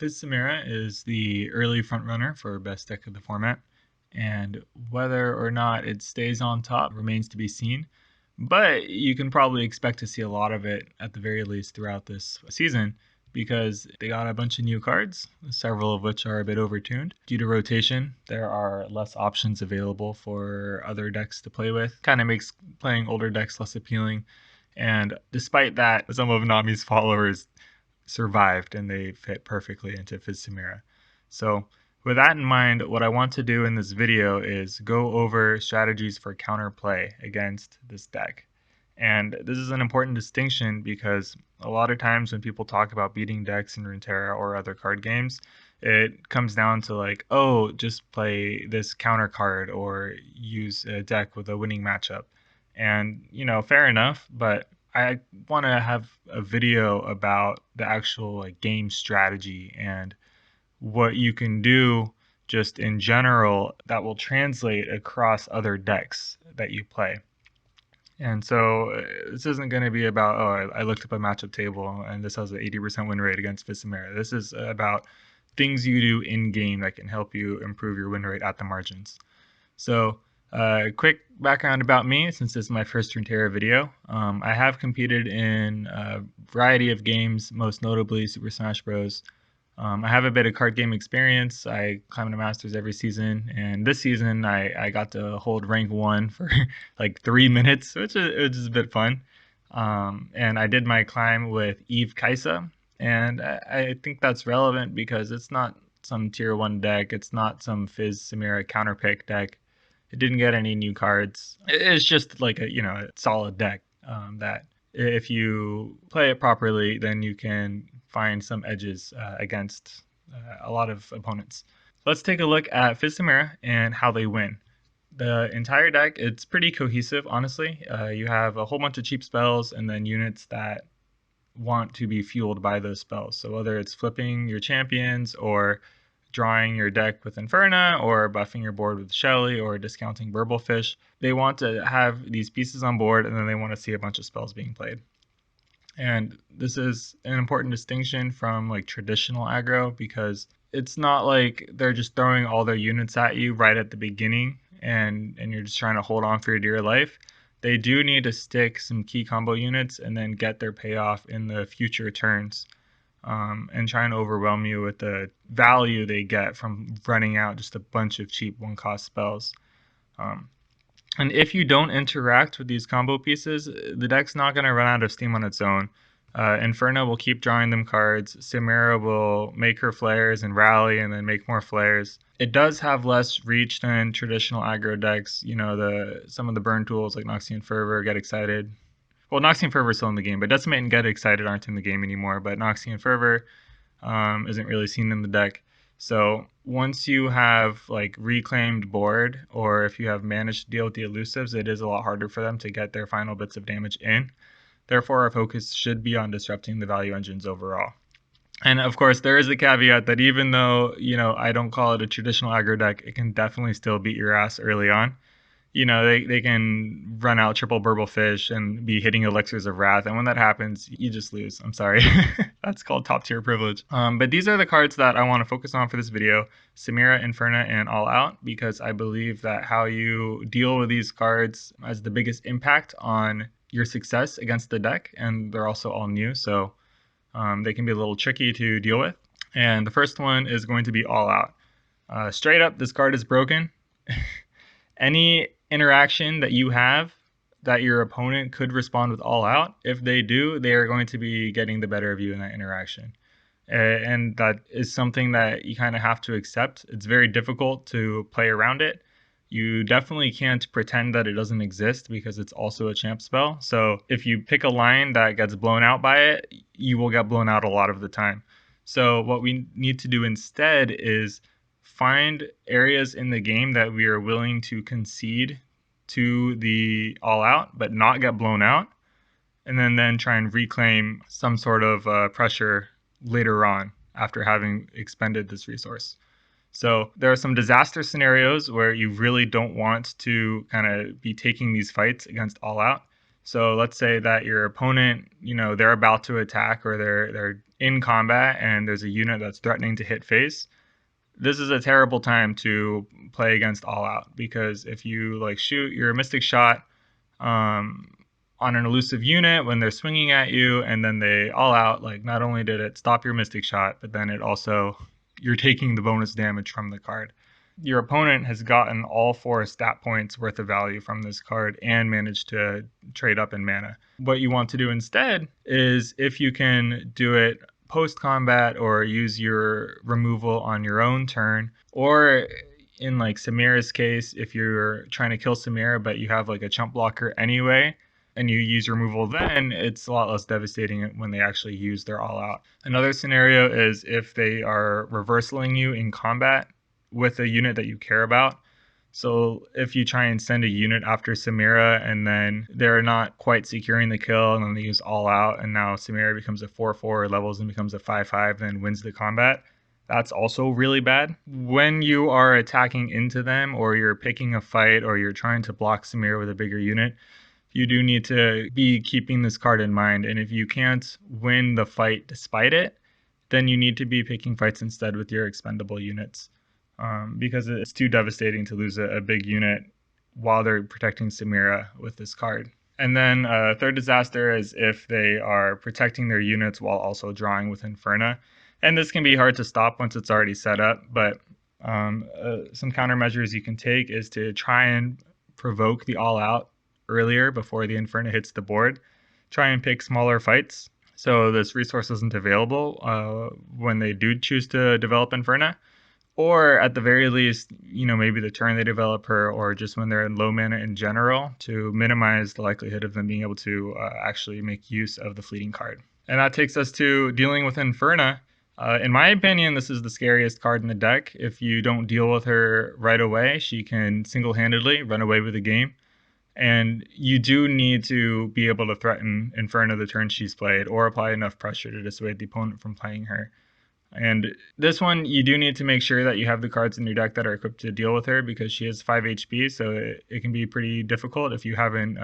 Fizz Samira is the early frontrunner for best deck of the format, and whether or not it stays on top remains to be seen. But you can probably expect to see a lot of it at the very least throughout this season because they got a bunch of new cards, several of which are a bit overtuned. Due to rotation, there are less options available for other decks to play with. Kind of makes playing older decks less appealing. And despite that, some of Nami's followers survived and they fit perfectly into Fizz Samira. So with that in mind, what I want to do in this video is go over strategies for counterplay against this deck. And this is an important distinction because a lot of times when people talk about beating decks in Runeterra or other card games, it comes down to like, oh, just play this counter card or use a deck with a winning matchup. And, fair enough, but I want to have a video about the actual like game strategy and what you can do just in general that will translate across other decks that you play. And so this isn't going to be about, oh, I looked up a matchup table and this has an 80% win rate against Fizz Samira. This is about things you do in game that can help you improve your win rate at the margins. So quick background about me, since this is my first Runeterra video. I have competed in a variety of games, most notably Super Smash Bros. I have a bit of card game experience. I climb to Masters every season, and this season I got to hold rank 1 for like 3 minutes, which is a bit fun. And I did my climb with Kaisa, and I think that's relevant because it's not some tier 1 deck. It's not some Fizz Samira counterpick deck. It didn't get any new cards. It's just like a solid deck that if you play it properly, then you can find some edges against a lot of opponents. Let's take a look at Fizz Samira and how they win. The entire deck, it's pretty cohesive, honestly. You have a whole bunch of cheap spells and then units that want to be fueled by those spells. So whether it's flipping your champions or drawing your deck with Inferna or buffing your board with Shelly or discounting Burblefish, they want to have these pieces on board and then they want to see a bunch of spells being played. And this is an important distinction from like traditional aggro because it's not like they're just throwing all their units at you right at the beginning and you're just trying to hold on for your dear life. They do need to stick some key combo units and then get their payoff in the future turns. And trying to overwhelm you with the value they get from running out just a bunch of cheap one-cost spells. And if you don't interact with these combo pieces, the deck's not going to run out of steam on its own. Inferna will keep drawing them cards. Samira will make her flares and rally and then make more flares. It does have less reach than traditional aggro decks. Some of the burn tools like Noxian Fervor, Get Excited. Well, Noxian Fervor is still in the game, but Decimate and Get Excited aren't in the game anymore. But Noxian Fervor isn't really seen in the deck. So once you have like reclaimed board, or if you have managed to deal with the elusives, it is a lot harder for them to get their final bits of damage in. Therefore, our focus should be on disrupting the value engines overall. And of course, there is the caveat that even though, I don't call it a traditional aggro deck, it can definitely still beat your ass early on. They can run out triple Burblefish and be hitting Elixirs of Wrath. And when that happens, you just lose. I'm sorry. That's called top tier privilege. But these are the cards that I want to focus on for this video. Samira, Inferna, and All Out, because I believe that how you deal with these cards has the biggest impact on your success against the deck. And they're also all new, so they can be a little tricky to deal with. And the first one is going to be All Out. Straight up, this card is broken. Any interaction that you have that your opponent could respond with All Out, if they do, they are going to be getting the better of you in that interaction. And that is something that you kind of have to accept. It's very difficult to play around it. You definitely can't pretend that it doesn't exist because it's also a champ spell. So if you pick a line that gets blown out by it, you will get blown out a lot of the time. So what we need to do instead is find areas in the game that we are willing to concede to the All Out, but not get blown out, and then try and reclaim some sort of pressure later on after having expended this resource. So there are some disaster scenarios where you really don't want to kind of be taking these fights against All Out. So let's say that your opponent, they're about to attack or they're in combat and there's a unit that's threatening to hit face, this is a terrible time to play against All Out, because if you like shoot your Mystic Shot on an elusive unit when they're swinging at you and then they All Out, like not only did it stop your Mystic Shot, but then it also, you're taking the bonus damage from the card. Your opponent has gotten all 4 stat points worth of value from this card and managed to trade up in mana. What you want to do instead is, if you can do it post-combat or use your removal on your own turn, or in like Samira's case, if you're trying to kill Samira but you have like a chump blocker anyway, and you use removal, then it's a lot less devastating when they actually use their All Out. Another scenario is if they are reversaling you in combat with a unit that you care about. So if you try and send a unit after Samira and then they're not quite securing the kill and then they use All Out and now Samira becomes a 4/4, levels and becomes a 5/5, then wins the combat, that's also really bad. When you are attacking into them or you're picking a fight or you're trying to block Samira with a bigger unit, you do need to be keeping this card in mind. And if you can't win the fight despite it, then you need to be picking fights instead with your expendable units. Because it's too devastating to lose a big unit while they're protecting Samira with this card. And then third disaster is if they are protecting their units while also drawing with Inferna. And this can be hard to stop once it's already set up, but some countermeasures you can take is to try and provoke the All Out earlier before the Inferna hits the board. Try and pick smaller fights so this resource isn't available when they do choose to develop Inferna. Or at the very least, maybe the turn they develop her, or just when they're in low mana in general, to minimize the likelihood of them being able to actually make use of the fleeting card. And that takes us to dealing with Inferna. In my opinion, this is the scariest card in the deck. If you don't deal with her right away, she can single-handedly run away with the game. And you do need to be able to threaten Inferna the turn she's played, or apply enough pressure to dissuade the opponent from playing her. And this one, you do need to make sure that you have the cards in your deck that are equipped to deal with her, because she has 5 HP, so it can be pretty difficult if you haven't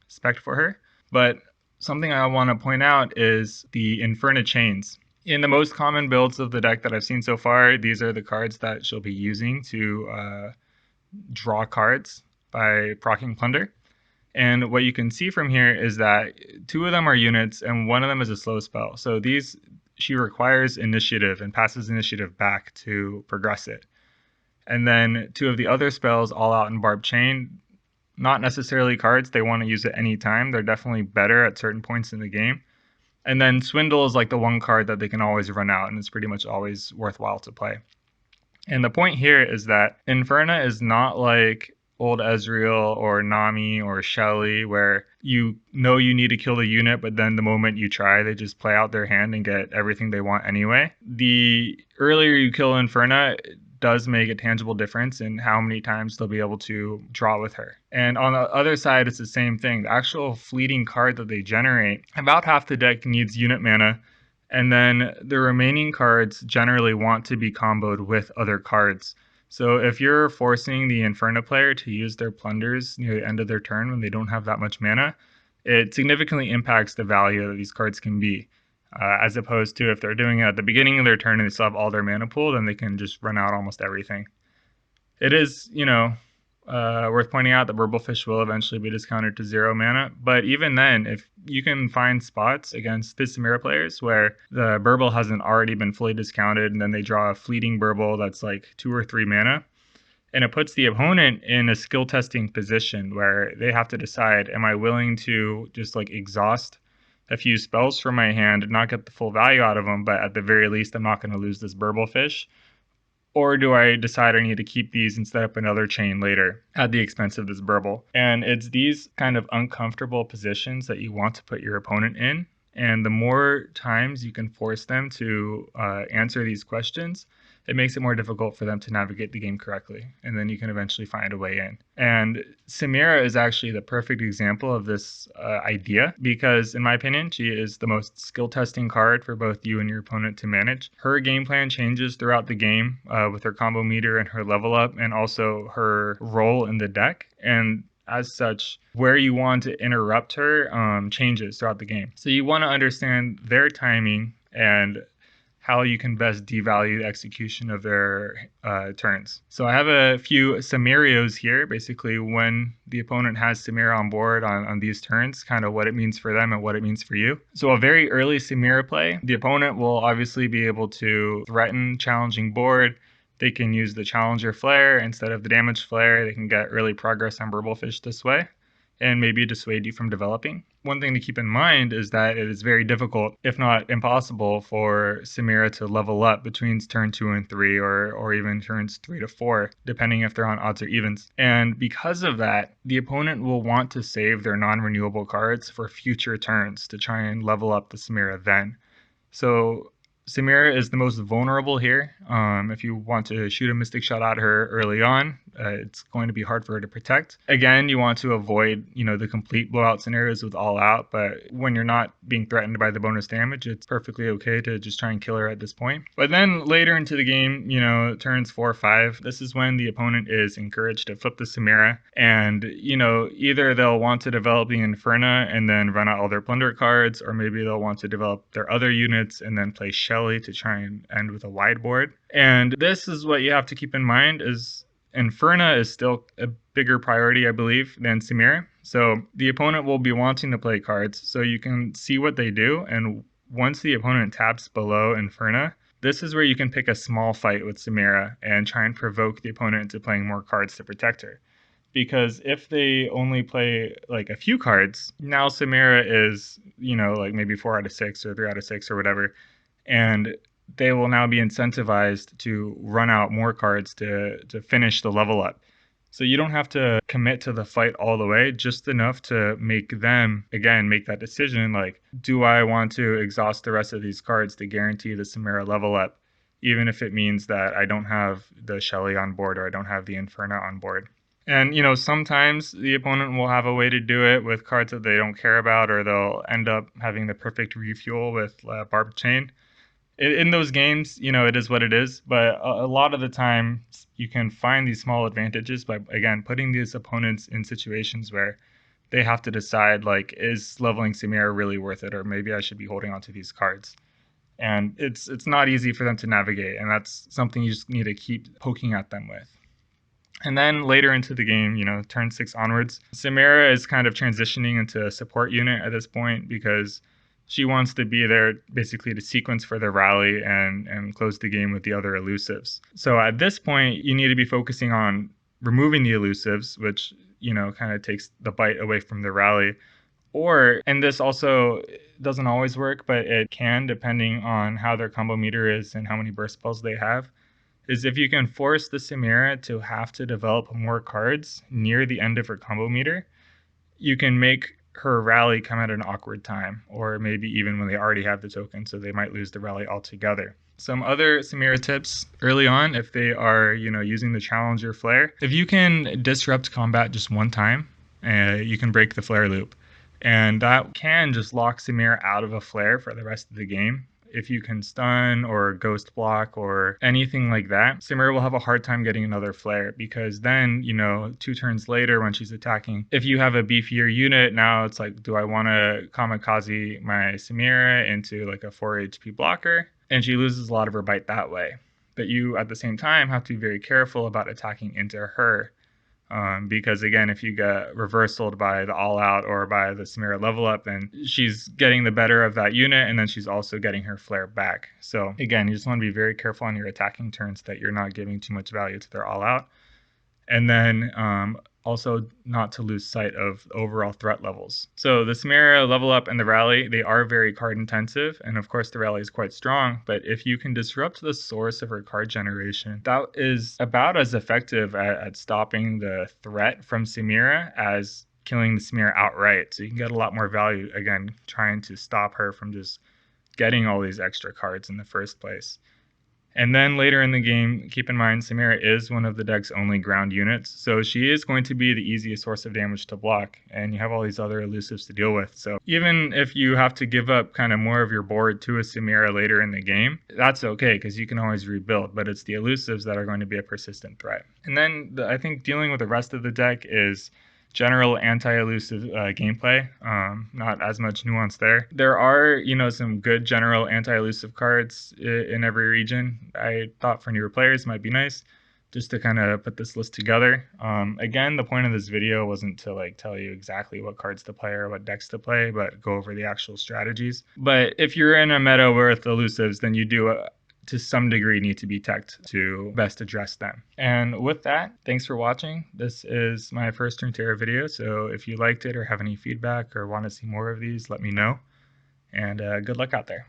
spec'd for her. But something I want to point out is the Inferna Chains. In the most common builds of the deck that I've seen so far, these are the cards that she'll be using to draw cards by proccing Plunder. And what you can see from here is that 2 of them are units and 1 of them is a slow spell. So she requires initiative and passes initiative back to progress it. And then 2 of the other spells, All Out and Barb Chain, not necessarily cards they want to use at any time. They're definitely better at certain points in the game. And then Swindle is like the one card that they can always run out, and it's pretty much always worthwhile to play. And the point here is that Inferna is not like old Ezreal or Nami or Shelly, where you know you need to kill the unit, but then the moment you try, they just play out their hand and get everything they want anyway. The earlier you kill Inferna does make a tangible difference in how many times they'll be able to draw with her. And on the other side, it's the same thing. The actual fleeting card that they generate, about half the deck needs unit mana, and then the remaining cards generally want to be comboed with other cards. So if you're forcing the Inferna player to use their plunders near the end of their turn when they don't have that much mana, it significantly impacts the value that these cards can be. As opposed to if they're doing it at the beginning of their turn and they still have all their mana pool, then they can just run out almost everything. It is, worth pointing out that Burblefish will eventually be discounted to 0 mana, but even then, if you can find spots against Fizz Samira players where the Burble hasn't already been fully discounted and then they draw a fleeting Burble that's like 2 or 3 mana, and it puts the opponent in a skill testing position where they have to decide, am I willing to just like exhaust a few spells from my hand and not get the full value out of them, but at the very least I'm not going to lose this Burblefish? Or do I decide I need to keep these and set up another chain later at the expense of this Burble? And it's these kind of uncomfortable positions that you want to put your opponent in. And the more times you can force them to answer these questions, it makes it more difficult for them to navigate the game correctly. And then you can eventually find a way in. And Samira is actually the perfect example of this idea, because in my opinion, she is the most skill testing card for both you and your opponent to manage. Her game plan changes throughout the game with her combo meter and her level up, and also her role in the deck. And as such, where you want to interrupt her changes throughout the game. So you want to understand their timing and how you can best devalue the execution of their turns. So I have a few Samirios here, basically when the opponent has Samira on board on these turns, kind of what it means for them and what it means for you. So a very early Samira play, the opponent will obviously be able to threaten challenging board. They can use the challenger flare instead of the damage flare. They can get early progress on Burblefish this way and maybe dissuade you from developing. One thing to keep in mind is that it is very difficult, if not impossible, for Samira to level up between turn 2 and 3 or even turns 3 to 4, depending if they're on odds or evens. And because of that, the opponent will want to save their non-renewable cards for future turns to try and level up the Samira then. So Samira is the most vulnerable here. If you want to shoot a Mystic Shot at her early on, it's going to be hard for her to protect. Again, you want to avoid, the complete blowout scenarios with all out, but when you're not being threatened by the bonus damage, it's perfectly okay to just try and kill her at this point. But then later into the game, turns 4 or 5, this is when the opponent is encouraged to flip the Samira, and, either they'll want to develop the Inferna and then run out all their Plunder cards, or maybe they'll want to develop their other units and then play Shelly to try and end with a wide board. And this is what you have to keep in mind is Inferna is still a bigger priority, I believe, than Samira. So the opponent will be wanting to play cards, so you can see what they do. And once the opponent taps below Inferna, this is where you can pick a small fight with Samira and try and provoke the opponent into playing more cards to protect her. Because if they only play like a few cards, now Samira is, like maybe 4 out of 6 or 3 out of 6 or whatever, and they will now be incentivized to run out more cards to finish the level up. So you don't have to commit to the fight all the way, just enough to make them, again, make that decision like, do I want to exhaust the rest of these cards to guarantee the Samira level up, even if it means that I don't have the Shelly on board or I don't have the Inferna on board. And, sometimes the opponent will have a way to do it with cards that they don't care about, or they'll end up having the perfect refuel with Barbed Chain. In those games, it is what it is, but a lot of the time you can find these small advantages by, again, putting these opponents in situations where they have to decide, like, is leveling Samira really worth it, or maybe I should be holding on to these cards. And it's not easy for them to navigate, and that's something you just need to keep poking at them with. And then later into the game, turn 6 onwards, Samira is kind of transitioning into a support unit at this point because she wants to be there basically to sequence for the rally and close the game with the other elusives. So at this point, you need to be focusing on removing the elusives, which, kind of takes the bite away from the rally. And this also doesn't always work, but it can, depending on how their combo meter is and how many burst spells they have, is if you can force the Samira to have to develop more cards near the end of her combo meter, you can make her rally come at an awkward time, or maybe even when they already have the token, so they might lose the rally altogether. Some other Samira tips early on, if they are, using the challenger flare, if you can disrupt combat just one time, you can break the flare loop. And that can just lock Samira out of a flare for the rest of the game. If you can stun or ghost block or anything like that, Samira will have a hard time getting another flare, because then, 2 turns later when she's attacking, if you have a beefier unit, now it's like, do I want to kamikaze my Samira into like a 4 HP blocker? And she loses a lot of her bite that way. But you, at the same time, have to be very careful about attacking into her. Because again, if you get reversaled by the all out or by the Samira level up, then she's getting the better of that unit, and then she's also getting her flare back. So again, you just want to be very careful on your attacking turns that you're not giving too much value to their all out. And then also not to lose sight of overall threat levels. So the Samira level up and the rally, they are very card intensive, and of course the rally is quite strong, but if you can disrupt the source of her card generation, that is about as effective at stopping the threat from Samira as killing the Samira outright. So you can get a lot more value, again, trying to stop her from just getting all these extra cards in the first place. And then later in the game, keep in mind, Samira is one of the deck's only ground units, so she is going to be the easiest source of damage to block, and you have all these other elusives to deal with. So even if you have to give up kind of more of your board to a Samira later in the game, that's okay, because you can always rebuild, but it's the elusives that are going to be a persistent threat. And then I think dealing with the rest of the deck is general anti-elusive gameplay, not as much nuance there. There are, some good general anti-elusive cards in every region. I thought for newer players might be nice just to kind of put this list together. Again, the point of this video wasn't to like tell you exactly what cards to play or what decks to play, but go over the actual strategies. But if you're in a meta with elusives, then you do to some degree need to be teched to best address them. And with that, thanks for watching. This is my first Runeterra video, so if you liked it or have any feedback or want to see more of these, let me know. And good luck out there.